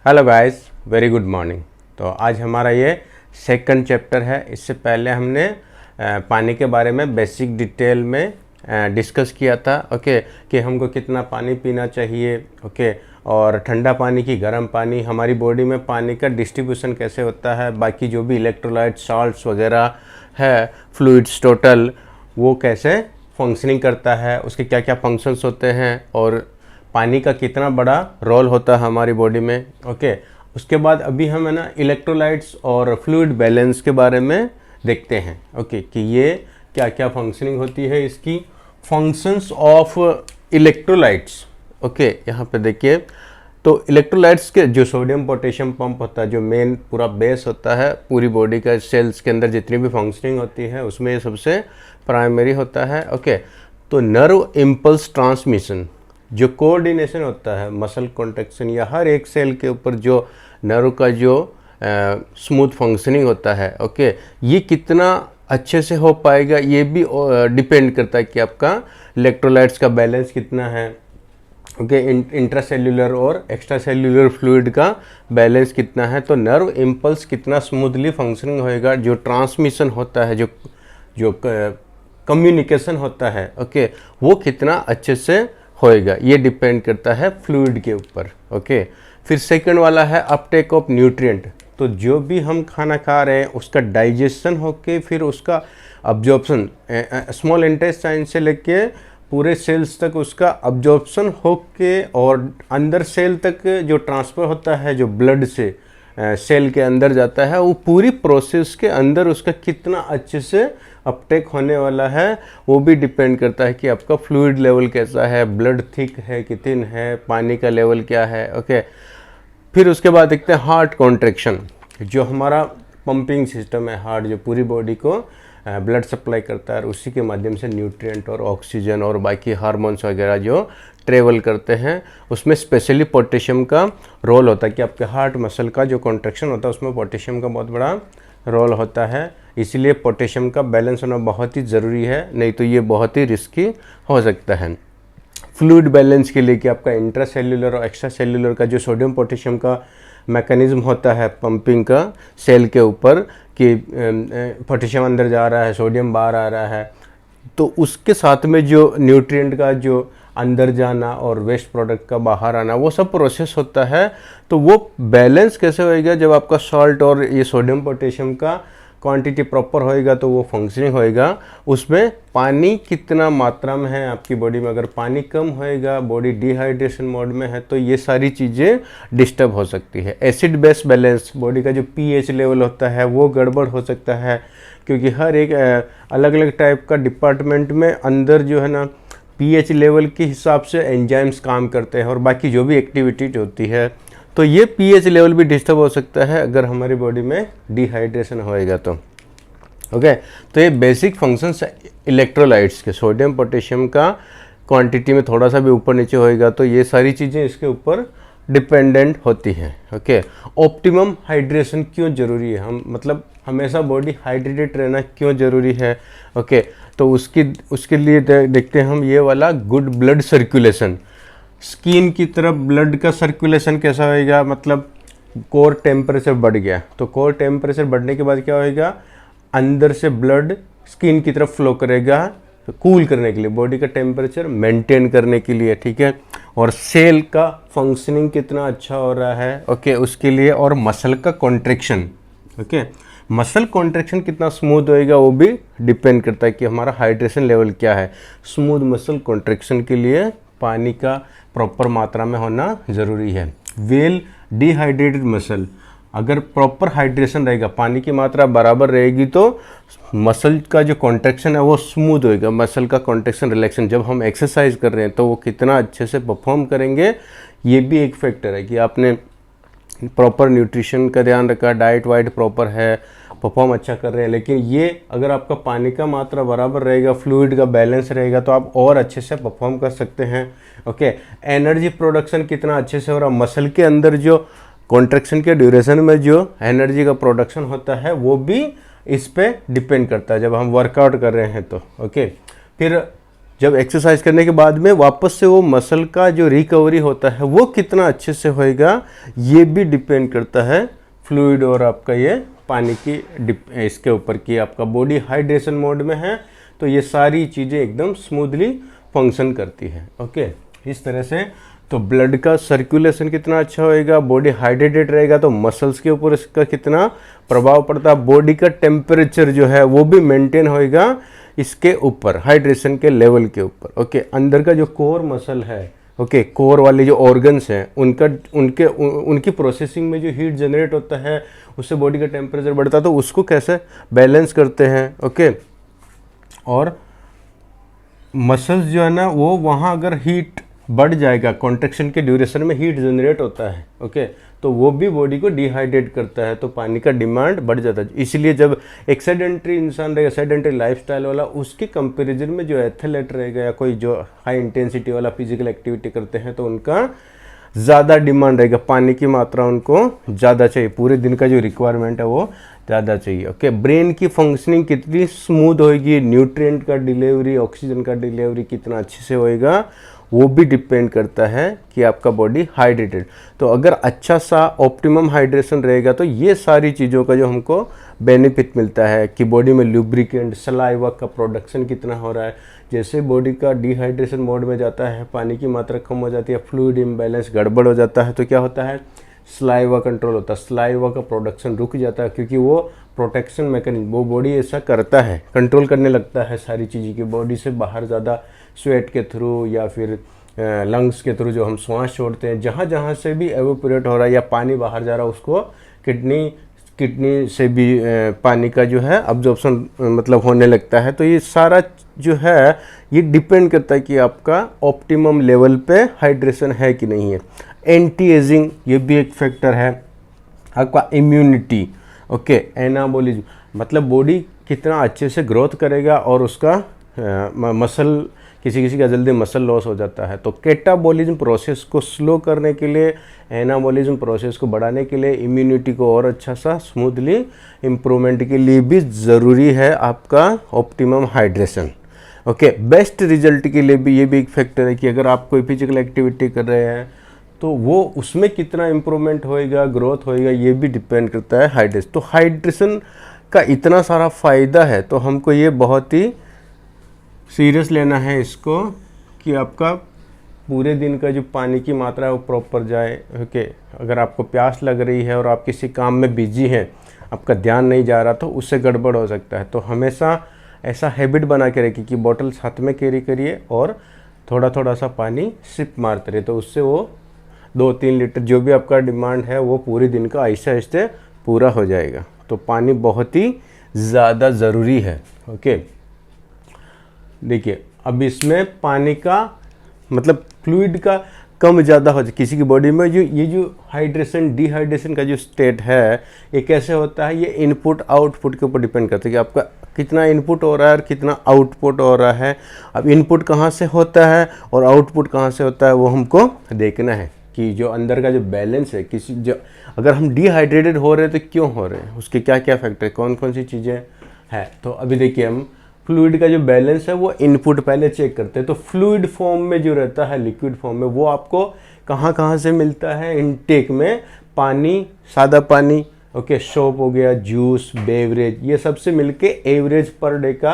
Hello guys, very good morning. तो आज हमारा ये सेकंड चैप्टर है। इससे पहले हमने पानी के बारे में बेसिक डिटेल में डिस्कस किया था। ओके, कि हमको कितना पानी पीना चाहिए। ओके, और ठंडा पानी की गर्म पानी, हमारी बॉडी में पानी का डिस्ट्रीब्यूशन कैसे होता है, बाकी जो भी इलेक्ट्रोलाइट साल्ट्स वगैरह है, फ्लूइड्स टोटल, वो कैसे फंक्शनिंग करता है, उसके क्या क्या फंक्शंस होते हैं और पानी का कितना बड़ा रोल होता है हमारी बॉडी में। ओके, उसके बाद अभी हम है ना इलेक्ट्रोलाइट्स और फ्लूइड बैलेंस के बारे में देखते हैं। ओके, कि ये क्या क्या फंक्शनिंग होती है, इसकी फंक्शंस ऑफ इलेक्ट्रोलाइट्स। ओके, यहाँ पे देखिए, तो इलेक्ट्रोलाइट्स के जो सोडियम पोटेशियम पंप होता है, जो मेन पूरा बेस होता है पूरी बॉडी का, सेल्स के अंदर जितनी भी फंक्शनिंग होती है उसमें ये सबसे प्राइमरी होता है। ओके, तो नर्व इम्पल्स ट्रांसमिशन, जो कोऑर्डिनेशन होता है मसल कॉन्ट्रैक्शन या हर एक सेल के ऊपर जो नर्व का जो स्मूथ फंक्शनिंग होता है। ओके, ये कितना अच्छे से हो पाएगा ये भी डिपेंड करता है कि आपका इलेक्ट्रोलाइट्स का बैलेंस कितना है। ओके, इंट्रासेल्यूलर और एक्स्ट्रा सेल्यूलर फ्लूइड का बैलेंस कितना है, तो नर्व इम्पल्स कितना स्मूथली फंक्शनिंग होएगा, जो ट्रांसमिशन होता है, जो कम्युनिकेशन होता है, ओके, वो कितना अच्छे से होएगा, ये डिपेंड करता है फ्लूइड के ऊपर। ओके, फिर सेकंड वाला है अपटेक ऑफ न्यूट्रिएंट। तो जो भी हम खाना खा रहे हैं उसका डाइजेशन होके फिर उसका अब्जॉर्प्शन, स्मॉल इंटेस्टाइन से लेके पूरे सेल्स तक उसका अब्जॉर्प्शन होके और अंदर सेल तक जो ट्रांसफ़र होता है, जो ब्लड से सेल के अंदर जाता है, वो पूरी प्रोसेस के अंदर उसका कितना अच्छे से अपटेक होने वाला है, वो भी डिपेंड करता है कि आपका फ्लूइड लेवल कैसा है, ब्लड थिक है कि थिन है, पानी का लेवल क्या है। ओके, फिर उसके बाद देखते हैं हार्ट कॉन्ट्रैक्शन, जो हमारा पंपिंग सिस्टम है, हार्ट जो पूरी बॉडी को ब्लड सप्लाई करता है और उसी के माध्यम से न्यूट्रिएंट और ऑक्सीजन और बाकी हार्मोन्स वगैरह जो ट्रेवल करते हैं, उसमें स्पेशली पोटेशियम का रोल होता है कि आपके हार्ट मसल का जो कॉन्ट्रैक्शन होता है उसमें पोटेशियम का बहुत बड़ा रोल होता है। इसलिए पोटेशियम का बैलेंस होना बहुत ही ज़रूरी है, नहीं तो ये बहुत ही रिस्की हो सकता है। फ्लूइड बैलेंस के लिए कि आपका इंट्रासेल्यूलर और एक्स्ट्रा सेल्यूलर का जो सोडियम पोटेशियम का मैकेनिज्म होता है पंपिंग का सेल के ऊपर, कि पोटेशियम अंदर जा रहा है, सोडियम बाहर आ रहा है, तो उसके साथ में जो न्यूट्रिएंट का जो अंदर जाना और वेस्ट प्रोडक्ट का बाहर आना, वो सब प्रोसेस होता है। तो वो बैलेंस कैसे होएगा, जब आपका सॉल्ट और ये सोडियम पोटेशियम का क्वांटिटी प्रॉपर होएगा तो वो फंक्शनिंग होएगा। उसमें पानी कितना मात्रा में है आपकी बॉडी में, अगर पानी कम होएगा, बॉडी डिहाइड्रेशन मोड में है, तो ये सारी चीज़ें डिस्टर्ब हो सकती है। एसिड बेस बैलेंस, बॉडी का जो पीएच लेवल होता है वो गड़बड़ हो सकता है, क्योंकि हर एक अलग अलग टाइप का डिपार्टमेंट में अंदर जो है ना पीएच लेवल के हिसाब से एंजाइम्स काम करते हैं और बाकी जो भी एक्टिविटी होती है, तो ये पीएच लेवल भी डिस्टर्ब हो सकता है अगर हमारी बॉडी में डिहाइड्रेशन होएगा तो। ओके, तो ये बेसिक फंक्शंस इलेक्ट्रोलाइट्स के, सोडियम पोटेशियम का क्वांटिटी में थोड़ा सा भी ऊपर नीचे होएगा तो ये सारी चीज़ें इसके ऊपर डिपेंडेंट होती हैं। ओके, ऑप्टिमम हाइड्रेशन क्यों ज़रूरी है, हम मतलब हमेशा बॉडी हाइड्रेटेड रहना क्यों ज़रूरी है। ओके, तो उसके लिए देखते हैं हम ये वाला गुड ब्लड सर्कुलेशन। स्किन की तरफ ब्लड का सर्कुलेशन कैसा होएगा, मतलब कोर टेम्परेचर बढ़ गया तो कोर टेम्परेचर बढ़ने के बाद क्या होएगा, अंदर से ब्लड स्किन की तरफ फ्लो करेगा, तो कूल करने के लिए, बॉडी का टेम्परेचर मेंटेन करने के लिए। ठीक है, और सेल का फंक्शनिंग कितना अच्छा हो रहा है, ओके, उसके लिए, और मसल का कॉन्ट्रैक्शन। ओके, मसल कॉन्ट्रैक्शन कितना स्मूथ होएगा वो भी डिपेंड करता है कि हमारा हाइड्रेशन लेवल क्या है। स्मूथ मसल कॉन्ट्रैक्शन के लिए पानी का प्रॉपर मात्रा में होना ज़रूरी है। वेल डिहाइड्रेटेड मसल, अगर प्रॉपर हाइड्रेशन रहेगा, पानी की मात्रा बराबर रहेगी, तो मसल का जो कॉन्ट्रैक्शन है वो स्मूथ होएगा। मसल का कॉन्ट्रैक्शन रिलैक्सेशन, जब हम एक्सरसाइज कर रहे हैं तो वो कितना अच्छे से परफॉर्म करेंगे, ये भी एक फैक्टर है कि आपने प्रॉपर न्यूट्रिशन का ध्यान रखा, डाइट वाइट प्रॉपर है, परफॉर्म अच्छा कर रहे हैं। लेकिन ये अगर आपका पानी का मात्रा बराबर रहेगा, फ्लूइड का बैलेंस रहेगा, तो आप और अच्छे से परफॉर्म कर सकते हैं। ओके, एनर्जी प्रोडक्शन कितना अच्छे से हो रहा, मसल के अंदर जो कॉन्ट्रैक्शन के ड्यूरेशन में जो एनर्जी का प्रोडक्शन होता है वो भी इस पे डिपेंड करता है जब हम वर्कआउट कर रहे हैं तो। ओके, फिर जब एक्सरसाइज करने के बाद में वापस से वो मसल का जो रिकवरी होता है वो कितना अच्छे से होएगा, ये भी डिपेंड करता है फ्लूइड और आपका ये पानी की इसके ऊपर कि आपका बॉडी हाइड्रेशन मोड में है तो ये सारी चीज़ें एकदम स्मूथली फंक्शन करती है। ओके, इस तरह से तो ब्लड का सर्कुलेशन कितना अच्छा होएगा, बॉडी हाइड्रेटेड रहेगा तो मसल्स के ऊपर इसका कितना प्रभाव पड़ता है, बॉडी का टेम्परेचर जो है वो भी मेंटेन होएगा इसके ऊपर, हाइड्रेशन के लेवल के ऊपर। ओके, अंदर का जो कोर मसल है, ओके, कोर वाले जो ऑर्गन्स हैं उनकी प्रोसेसिंग में जो हीट जनरेट होता है उससे बॉडी का टेम्परेचर बढ़ता है, तो उसको कैसे बैलेंस करते हैं। ओके, और मसल्स जो है ना वो वहाँ अगर हीट बढ़ जाएगा, कॉन्ट्रैक्शन के ड्यूरेशन में हीट जनरेट होता है, ओके, तो वो भी बॉडी को डिहाइड्रेट करता है, तो पानी का डिमांड बढ़ जाता है। इसलिए जब एक सेडेंट्री इंसान रहेगा, सेडेंट्री लाइफस्टाइल वाला, उसके कंपैरिजन में जो एथलेट रहेगा या कोई जो हाई इंटेंसिटी वाला फिजिकल एक्टिविटी करते हैं तो उनका ज़्यादा डिमांड रहेगा, पानी की मात्रा उनको ज़्यादा चाहिए, पूरे दिन का जो रिक्वायरमेंट है वो ज़्यादा चाहिए। ओके, ब्रेन की फंक्शनिंग कितनी स्मूथ होएगी, न्यूट्रिएंट का डिलीवरी, ऑक्सीजन का डिलीवरी कितना अच्छे से होएगा, वो भी डिपेंड करता है कि आपका बॉडी हाइड्रेटेड। तो अगर अच्छा सा ऑप्टिमम हाइड्रेशन रहेगा तो ये सारी चीज़ों का जो हमको बेनिफिट मिलता है कि बॉडी में लुब्रिकेंट, सलाइवा का प्रोडक्शन कितना हो रहा है। जैसे बॉडी का डिहाइड्रेशन मोड में जाता है, पानी की मात्रा कम हो जाती है, फ्लूइड इम्बैलेंस गड़बड़ हो जाता है, तो क्या होता है, सलाइवा कंट्रोल होता है, सलाइवा का प्रोडक्शन रुक जाता है, क्योंकि वो प्रोटेक्शन मैकेनिज्म, वो बॉडी ऐसा करता है, कंट्रोल करने लगता है सारी चीज़ें की, बॉडी से बाहर ज़्यादा स्वेट के थ्रू या फिर लंग्स के थ्रू जो हम श्वास छोड़ते हैं, जहाँ जहाँ से भी एवोपरेट हो रहा है या पानी बाहर जा रहा है उसको किडनी से भी पानी का जो है अब्जॉर्प्शन मतलब होने लगता है। तो ये सारा जो है ये डिपेंड करता है कि आपका ऑप्टिमम लेवल पे हाइड्रेशन है कि नहीं है। एंटी एजिंग ये भी एक फैक्टर है, आपका इम्यूनिटी, ओके, एनाबॉलिज्म मतलब बॉडी कितना अच्छे से ग्रोथ करेगा और उसका मसल, किसी का जल्दी मसल लॉस हो जाता है, तो कैटाबॉलिज्म प्रोसेस को स्लो करने के लिए, एनाबॉलिज्म प्रोसेस को बढ़ाने के लिए, इम्यूनिटी को और अच्छा सा स्मूथली इम्प्रूवमेंट के लिए भी ज़रूरी है आपका optimum hydration. Okay, best result के लिए भी ये भी एक फैक्टर है कि अगर आप कोई फिजिकल एक्टिविटी कर रहे हैं तो वो उसमें कितना इम्प्रूवमेंट होएगा, ग्रोथ होएगा, ये भी डिपेंड करता है हाइड्रेशन। तो हाइड्रेशन का इतना सारा फ़ायदा है तो हमको ये बहुत ही सीरियस लेना है इसको कि आपका पूरे दिन का जो पानी की मात्रा है वो प्रॉपर जाए। ओके, अगर आपको प्यास लग रही है और आप किसी काम में बिजी हैं, आपका ध्यान नहीं जा रहा तो उससे गड़बड़ हो सकता है। तो हमेशा ऐसा हैबिट बना के रखिए कि बॉटल साथ में कैरी करिए और थोड़ा थोड़ा सा पानी सिप मारते रहिए, तो उससे वो 2-3 लीटर जो भी आपका डिमांड है वो पूरे दिन का आहिस्ते आहिस्ते पूरा हो जाएगा। तो पानी बहुत ही ज़्यादा ज़रूरी है। ओके, देखिए अब इसमें पानी का मतलब फ्लूइड का कम ज़्यादा हो जाए किसी की बॉडी में, ये जो हाइड्रेशन डिहाइड्रेशन का जो स्टेट है ये कैसे होता है, ये इनपुट आउटपुट के ऊपर डिपेंड करता है कि आपका कितना इनपुट हो रहा है और कितना आउटपुट हो रहा है। अब इनपुट कहाँ से होता है और आउटपुट कहाँ से होता है वो हमको देखना है कि जो अंदर का जो बैलेंस है, किसी जो अगर हम डिहाइड्रेटेड हो रहे हैं तो क्यों हो रहे हैं, उसके क्या क्या फैक्टर, कौन कौन सी चीज़ें हैं। तो अभी देखिए हम फ्लूइड का जो बैलेंस है वो इनपुट पहले चेक करते हैं। तो फ्लूइड फॉर्म में जो रहता है, लिक्विड फॉर्म में, वो आपको कहाँ कहाँ से मिलता है, इनटेक में पानी, सादा पानी, ओके, सोप हो गया, जूस, बेवरेज, ये सबसे मिलके एवरेज पर डे का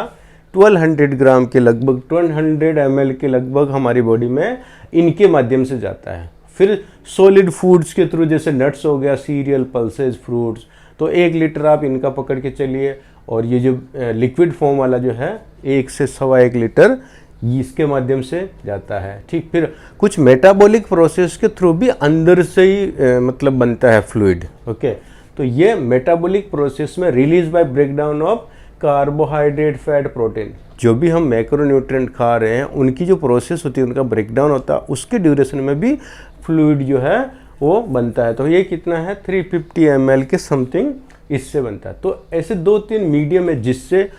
1200 ग्राम के लगभग, 1200 ml के लगभग हमारी बॉडी में इनके माध्यम से जाता है। फिर सॉलिड फूड्स के थ्रू जैसे नट्स हो गया, सीरियल, पल्सेस, फ्रूट्स, तो 1 लीटर आप इनका पकड़ के चलिए। और ये जो लिक्विड फॉर्म वाला जो है 1 से 1.25 लीटर इसके माध्यम से जाता है। ठीक, फिर कुछ मेटाबॉलिक प्रोसेस के थ्रू भी अंदर से ही मतलब बनता है फ्लूइड। ओके, तो ये मेटाबॉलिक प्रोसेस में release by breakdown of carbohydrate, fat, protein, जो भी हम मैक्रोन्यूट्रिएंट खा रहे हैं उनकी जो प्रोसेस होती है, उनका ब्रेकडाउन होता है, उसके ड्यूरेशन में भी फ्लूइड जो है वो बनता है। तो ये कितना है, 350 ml के समथिंग इससे बनता है। तो ऐसे 2-3 मीडियम है जिससे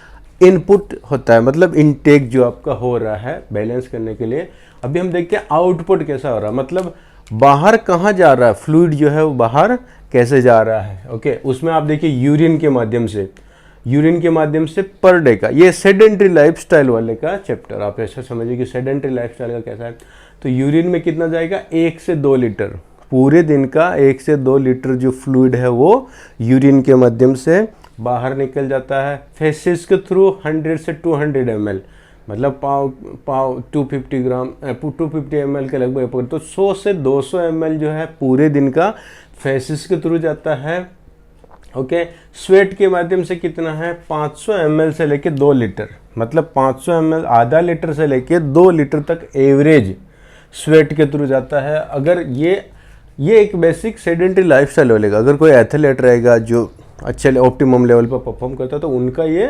इनपुट होता है, मतलब इनटेक जो आपका हो रहा है बैलेंस करने के लिए। अभी हम देखते हैं आउटपुट कैसा हो रहा है, मतलब बाहर कहाँ जा रहा है फ्लूइड जो है वो बाहर कैसे जा रहा है। ओके, उसमें आप देखिए यूरिन के माध्यम से, यूरिन के माध्यम से पर डे का। ये सेडेंट्री लाइफस्टाइल वाले का चैप्टर, आप ऐसा समझिए कि सेडेंट्री लाइफस्टाइल का कैसा है। तो यूरिन में कितना जाएगा, 1 से 2 लीटर पूरे दिन का, 1 से 2 लीटर जो फ्लूइड है वो यूरिन के माध्यम से बाहर निकल जाता है। फेसेस के थ्रू 100 से 200 ml, मतलब पाव 250 ग्राम 250 ml के लगभग, तो 100 से 200 ml जो है पूरे दिन का फेसेस के थ्रू जाता है। ओके, स्वेट के माध्यम से कितना है, 500 ml से लेके 2 लीटर, मतलब 500 ml आधा लीटर से लेके 2 लीटर तक एवरेज स्वेट के थ्रू जाता है। अगर ये एक बेसिक सेडेंटरी लाइफस्टाइल वालेगा। अगर कोई एथलीट रहेगा जो अच्छे ऑप्टिमम लेवल पर परफॉर्म करता है तो उनका ये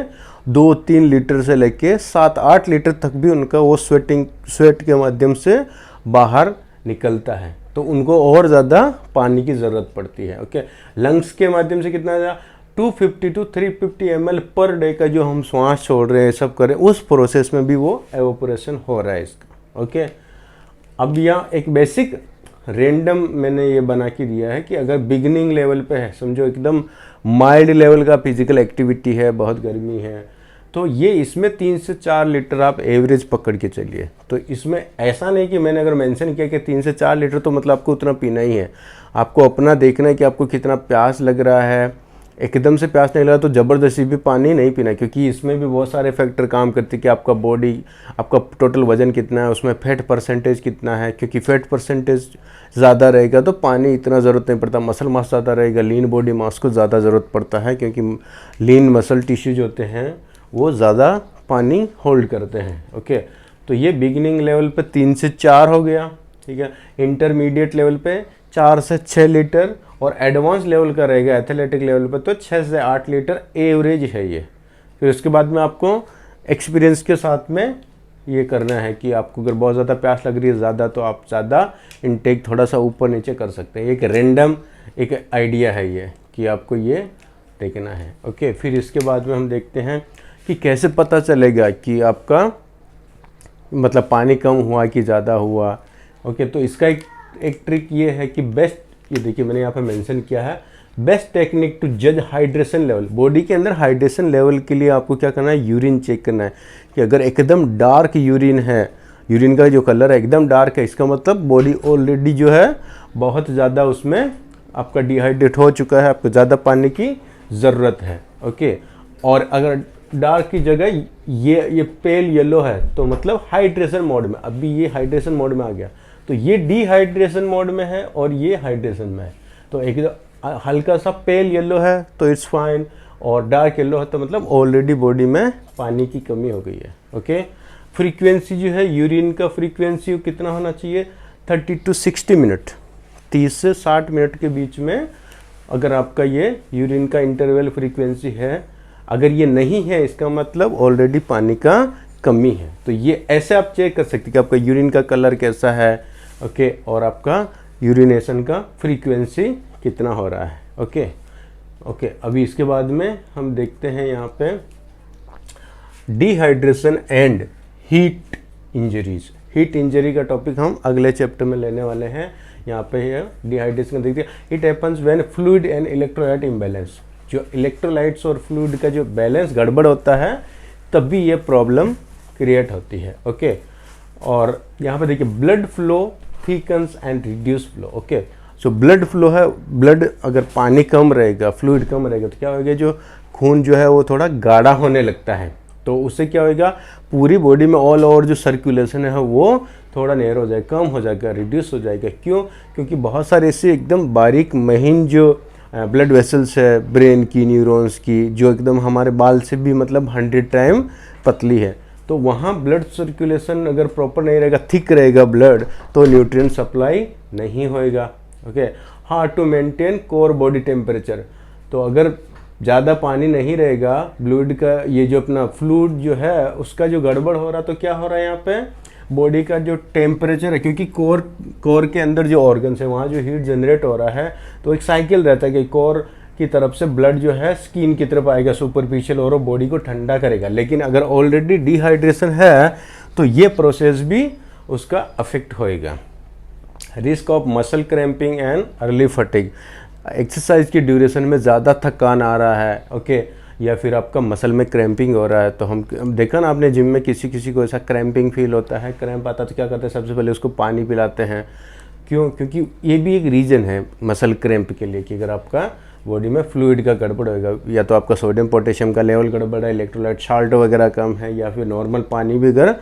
2-3 लीटर से लेके 7-8 लीटर तक भी उनका वो स्वेट के माध्यम से बाहर निकलता है, तो उनको और ज़्यादा पानी की ज़रूरत पड़ती है। ओके, लंग्स के माध्यम से कितना है, 250 to 350 ml पर डे का जो हम श्वास छोड़ रहे हैं, सब कर रहे हैं, उस प्रोसेस में भी वो एवोपोरेशन हो रहा है इसका। ओके, अब यहाँ एक बेसिक रेंडम मैंने ये बना के दिया है कि अगर बिगिनिंग लेवल पे है, समझो एकदम माइल्ड लेवल का फिजिकल एक्टिविटी है, बहुत गर्मी है, तो ये इसमें 3 से 4 लीटर आप एवरेज पकड़ के चलिए। तो इसमें ऐसा नहीं कि मैंने अगर मेंशन किया कि 3 से 4 लीटर तो मतलब आपको उतना पीना ही है। आपको अपना देखना है कि आपको कितना प्यास लग रहा है। एकदम से प्यास नहीं लगा तो ज़बरदस्ती भी पानी नहीं पीना, क्योंकि इसमें भी बहुत सारे फैक्टर काम करते हैं कि आपका बॉडी, आपका टोटल वजन कितना है, उसमें फैट परसेंटेज कितना है, क्योंकि फैट परसेंटेज ज़्यादा रहेगा तो पानी इतना ज़रूरत नहीं पड़ता। मसल मास ज़्यादा रहेगा, लीन बॉडी मास को ज़्यादा ज़रूरत पड़ता है, क्योंकि लीन मसल टिश्यूज होते हैं वो ज़्यादा पानी होल्ड करते हैं। ओके, तो ये बिगिनिंग लेवल पे 3 से 4 हो गया, ठीक है। इंटरमीडिएट लेवल पे 4 से 6 लीटर, और एडवांस लेवल का रहेगा एथलेटिक लेवल पे तो 6 से 8 लीटर एवरेज है ये। फिर उसके बाद में आपको एक्सपीरियंस के साथ में ये करना है कि आपको अगर बहुत ज़्यादा प्यास लग रही है ज़्यादा, तो आप ज़्यादा इनटेक थोड़ा सा ऊपर नीचे कर सकते हैं। एक रैंडम एक आइडिया है ये कि आपको ये देखना है। ओके, फिर इसके बाद में हम देखते हैं कि कैसे पता चलेगा कि आपका मतलब पानी कम हुआ कि ज़्यादा हुआ। ओके, तो इसका एक ट्रिक ये है कि बेस्ट, ये देखिए मैंने यहाँ पे मेंशन किया है, बेस्ट टेक्निक टू जज हाइड्रेशन लेवल। बॉडी के अंदर हाइड्रेशन लेवल के लिए आपको क्या करना है, यूरिन चेक करना है कि अगर एकदम डार्क यूरिन है, यूरिन का जो कलर है एकदम डार्क है, इसका मतलब बॉडी ऑलरेडी जो है बहुत ज़्यादा उसमें आपका डिहाइड्रेट हो चुका है, आपको ज़्यादा पानी की ज़रूरत है। ओके, और अगर डार्क की जगह ये पेल येलो है तो मतलब हाइड्रेशन मोड में, अभी ये हाइड्रेशन मोड में आ गया, तो ये डिहाइड्रेशन मोड में है और ये हाइड्रेशन में है। तो एक हल्का सा पेल येलो है तो इट्स फाइन, और डार्क येलो है तो मतलब ऑलरेडी बॉडी में पानी की कमी हो गई है। ओके, फ्रीक्वेंसी जो है यूरिन का फ्रीक्वेंसी कितना होना चाहिए, 30 to 60 मिनट, 30 से 60 मिनट के बीच में अगर आपका ये यूरिन का इंटरवल फ्रीक्वेंसी है। अगर ये नहीं है इसका मतलब ऑलरेडी पानी का कमी है। तो ये ऐसे आप चेक कर सकते हैं कि आपका यूरिन का कलर कैसा है। ओके, और आपका यूरिनेशन का फ्रीक्वेंसी कितना हो रहा है। ओके, अभी इसके बाद में हम देखते हैं यहाँ पे dehydration and heat injuries. Heat injury का टॉपिक हम अगले चैप्टर में लेने वाले हैं। यहाँ पे है डिहाइड्रेशन, देखिए it happens when fluid and electrolyte imbalance. जो इलेक्ट्रोलाइट्स और फ्लूइड का जो बैलेंस गड़बड़ होता है तब भी ये प्रॉब्लम क्रिएट होती है। ओके, और यहाँ पे देखिए blood flow thickens and reduce flow. Okay, so blood flow है, ब्लड अगर पानी कम रहेगा, फ्लूइड कम रहेगा तो क्या होगा, जो खून जो है वो थोड़ा गाढ़ा होने लगता है, तो उससे क्या होगा, पूरी बॉडी में ऑल ओवर जो सर्कुलेशन है वो थोड़ा नैरो हो जाएगा, कम हो जाएगा, रिड्यूस हो जाएगा। क्यों, क्योंकि बहुत सारे ऐसे एकदम बारीक महीन जो ब्लड वेसल्स है ब्रेन की, न्यूरॉन्स की, जो एकदम हमारे बाल से भी मतलब 100 टाइम पतली है, तो वहाँ ब्लड सर्कुलेशन अगर प्रॉपर नहीं रहेगा, थिक रहेगा ब्लड, तो न्यूट्रिएंट सप्लाई नहीं होएगा। Okay, hard to maintain core body temperature. तो अगर ज़्यादा पानी नहीं रहेगा, फ्लूइड का ये जो अपना फ्लूइड जो है उसका जो गड़बड़ हो रहा, तो क्या हो रहा है यहाँ पे, बॉडी का जो टेम्परेचर है, क्योंकि कोर के अंदर जो ऑर्गन्स है वहाँ जो हीट जनरेट हो रहा है, तो एक साइकिल रहता है कि कोर की तरफ से ब्लड जो है स्किन की तरफ आएगा सुपरफिशियल, और वो बॉडी को ठंडा करेगा। लेकिन अगर ऑलरेडी डिहाइड्रेशन है तो ये प्रोसेस भी उसका अफेक्ट होएगा। Risk of muscle cramping and early fatigue. Exercise की ड्यूरेशन में ज़्यादा थकान आ रहा है, ओके, या फिर आपका मसल में क्रैम्पिंग हो रहा है, तो हम देखा ना आपने जिम में किसी किसी को ऐसा क्रैम्पिंग फील होता है, क्रैम्प आता है तो क्या करते हैं, सबसे पहले उसको पानी पिलाते हैं। क्यों? क्योंकि ये भी एक रीज़न है मसल क्रैम्प के लिए कि अगर आपका बॉडी में फ्लूइड का गड़बड़ होगा, या तो आपका सोडियम पोटेशियम का लेवल गड़बड़ है, इलेक्ट्रोलाइट साल्ट वगैरह कम है, या फिर नॉर्मल पानी भी अगर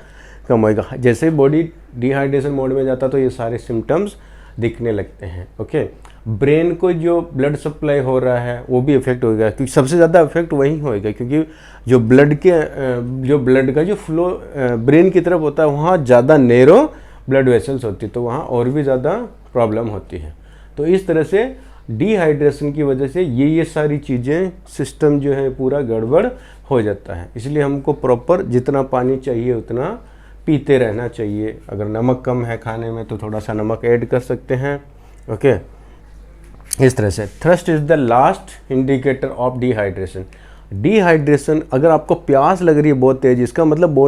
कम होएगा। जैसे ही बॉडी डिहाइड्रेशन मोड में जाता तो ये सारे सिम्टम्स दिखने लगते हैं। ओके, ब्रेन को जो ब्लड सप्लाई हो रहा है वो भी इफेक्ट होगा, क्योंकि सबसे ज़्यादा इफेक्ट वही होएगा, क्योंकि जो ब्लड का जो फ्लो ब्रेन की तरफ होता है वहाँ ज़्यादा नैरो ब्लड वेसल्स होती है, तो वहाँ और भी ज़्यादा प्रॉब्लम होती है। तो इस तरह से डिहाइड्रेशन की वजह से ये सारी चीज़ें, सिस्टम जो है पूरा गड़बड़ हो जाता है। इसलिए हमको प्रॉपर जितना पानी चाहिए उतना पीते रहना चाहिए। अगर नमक कम है खाने में तो थोड़ा सा नमक ऐड कर सकते हैं। ओके, इस तरह से thrust is the last indicator of dehydration. Dehydration, अगर आपको प्यास लग रही है बहुत तेज़, इसका मतलब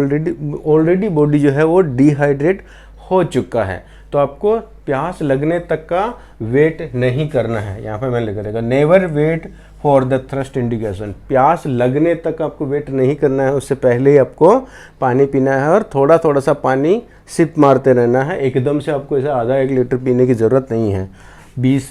ऑलरेडी बॉडी जो है वो डिहाइड्रेट हो चुका है, तो आपको प्यास लगने तक का वेट नहीं करना है। यहाँ पे मैं लिख देगा, never wait for the thirst indication. प्यास लगने तक आपको वेट नहीं करना है, उससे पहले ही आपको पानी पीना है और थोड़ा थोड़ा सा पानी सिप मारते रहना है। एकदम से आपको ऐसा आधा 1 लीटर पीने की ज़रूरत नहीं है। 20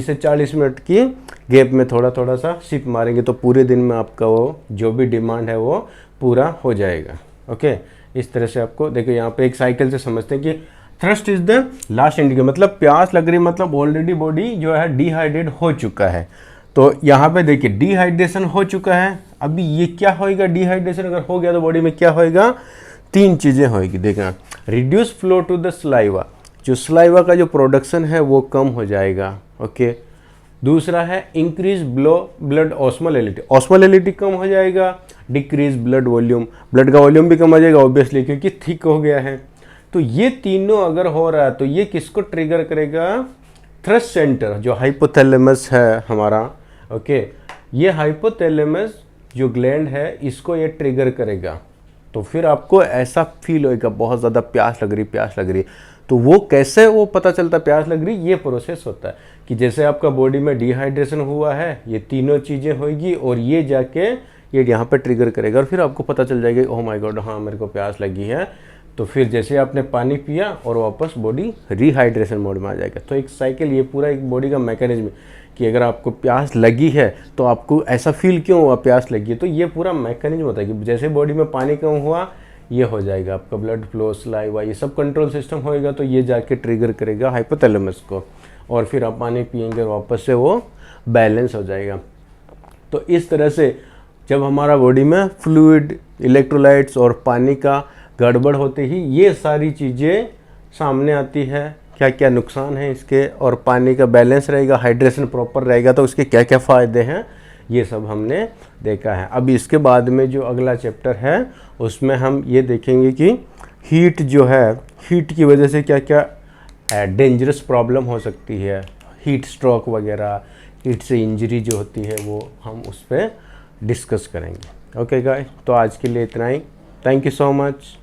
से 40 मिनट की गैप में थोड़ा थोड़ा सा सिप मारेंगे तो पूरे दिन में आपका वो जो भी डिमांड है वो पूरा हो जाएगा। ओके, इस तरह से आपको देखो यहाँ पे एक साइकिल से समझते हैं कि thrust is the last indicator, मतलब प्यास लग रही, मतलब ऑलरेडी बॉडी जो है डिहाइड्रेट हो चुका है। तो यहाँ पे देखिए डिहाइड्रेशन हो चुका है। अभी ये क्या होएगा, डिहाइड्रेशन अगर हो गया तो बॉडी में क्या होएगा, 3 चीज़ें होएगी। देखना, reduce flow to the saliva, जो स्लाइवा का जो प्रोडक्शन है वो कम हो जाएगा। ओके, दूसरा है इंक्रीज ब्लड ऑस्मोलैलिटी, ऑस्मोलैलिटी कम हो जाएगा। डिक्रीज ब्लड वॉल्यूम, ब्लड का वॉल्यूम भी कम हो जाएगा ऑब्वियसली, क्योंकि थिक हो गया है। तो ये तीनों अगर हो रहा है तो ये किसको ट्रिगर करेगा, थ्रस्ट सेंटर जो हाइपोथैलेमस है हमारा। ओके, ये हाइपोथैलेमस जो ग्लैंड है इसको ये ट्रिगर करेगा। तो फिर आपको ऐसा फील होएगा बहुत ज़्यादा प्यास लग रही। तो वो कैसे वो पता चलता प्यास लग रही, ये प्रोसेस होता है कि जैसे आपका बॉडी में डिहाइड्रेशन हुआ है, ये तीनों चीज़ें होगी और ये जाके ये यहाँ पे ट्रिगर करेगा और फिर आपको पता चल जाएगा ओह माय गॉड, हाँ मेरे को प्यास लगी है। तो फिर जैसे आपने पानी पिया और वापस बॉडी रिहाइड्रेशन मोड में आ जाएगा। तो एक साइकिल, ये पूरा एक बॉडी का मैकेनिज्म कि अगर आपको प्यास लगी है तो आपको ऐसा फील क्यों हुआ, प्यास लगी है, तो ये पूरा मैकेनिज्म होता है कि जैसे बॉडी में पानी कम हुआ ये हो जाएगा, आपका ब्लड फ्लो, स्लाइवा, ये सब कंट्रोल सिस्टम होएगा, तो ये जाके ट्रिगर करेगा हाइपोथैलेमस को और फिर आप पानी पिएंगे और वापस से वो बैलेंस हो जाएगा। तो इस तरह से जब हमारा बॉडी में फ्लूइड, इलेक्ट्रोलाइट्स और पानी का गड़बड़ होते ही ये सारी चीज़ें सामने आती है, क्या क्या नुकसान है इसके, और पानी का बैलेंस रहेगा, हाइड्रेशन प्रॉपर रहेगा तो उसके क्या क्या फ़ायदे हैं, ये सब हमने देखा है। अब इसके बाद में जो अगला चैप्टर है उसमें हम ये देखेंगे कि हीट जो है, हीट की वजह से क्या क्या डेंजरस प्रॉब्लम हो सकती है, हीट स्ट्रोक वगैरह, हीट से इंजरी जो होती है वो हम उस पर डिस्कस करेंगे। ओके गाइस, तो आज के लिए इतना ही। Thank you so much.